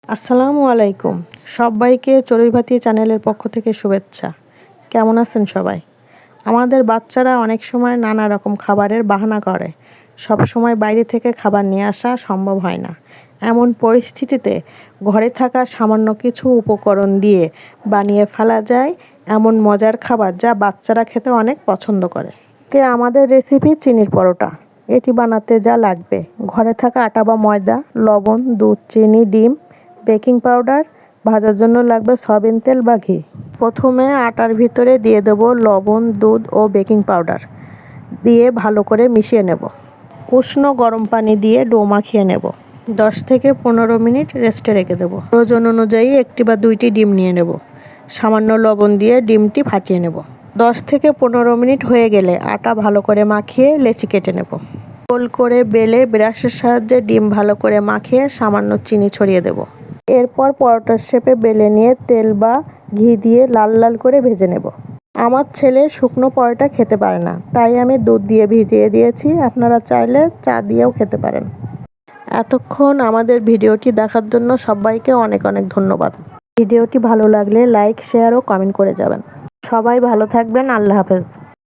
আসসালামু আলাইকুম। সবাইকে চড়ুইভাতি চ্যানেলের পক্ষ থেকে শুভেচ্ছা। কেমন আছেন সবাই? আমাদের বাচ্চারা অনেক সময় নানা রকম খাবারের বাহানা করে। সব সময় বাইরে থেকে খাবার নিয়ে আসা সম্ভব হয় না। এমন পরিস্থিতিতে ঘরে থাকা সামান্য কিছু উপকরণ দিয়ে বানিয়ে ফেলা যায় এমন মজার খাবার যা বাচ্চারা খেতে অনেক পছন্দ করে। আমাদের রেসিপি চিনির পরোটা। এটি বানাতে যা লাগবে: ঘরে থাকা আটা বা ময়দা, লবণ, দুধ, চিনি, ডিম, বেকিং পাউডার, ভাজার জন্য লাগবে সয়াবিন তেল বা ঘি। প্রথমে আটার ভিতরে দিয়ে দেব লবণ, দুধ ও বেকিং পাউডার দিয়ে ভালো করে মিশিয়ে নেব। উষ্ণ গরম পানি দিয়ে ডো মাখিয়ে নেব। 10 থেকে 15 মিনিট রেস্টে রেখে দেব। প্রয়োজন অনুযায়ী 1টি বা 2টি ডিম নিয়ে নেব। সামান্য লবণ দিয়ে ডিমটি ফাটিয়ে নেব। 10 থেকে 15 মিনিট হয়ে গেলে আটা ভালো করে মাখিয়ে লেচি কেটে নেব। গোল করে বেলে ব্রাশের সাহায্যে ডিম ভালো করে মাখিয়ে সামান্য চিনি ছড়িয়ে দেব। এরপর পরোটার শেপে বেলে নিয়ে তেল বা ঘি দিয়ে লাল লাল করে ভেজে নেব। আমার ছেলে শুকনো পরোটা খেতে পারে না, তাই আমি দুধ দিয়ে ভিজিয়ে দিয়েছি। আপনারা চাইলে চা দিয়েও খেতে পারেন। এতক্ষণ আমাদের ভিডিওটি দেখার জন্য সবাইকে অনেক অনেক ধন্যবাদ। ভিডিওটি ভালো লাগলে লাইক, শেয়ার ও কমেন্ট করে যাবেন। সবাই ভালো থাকবেন। আল্লাহ হাফেজ।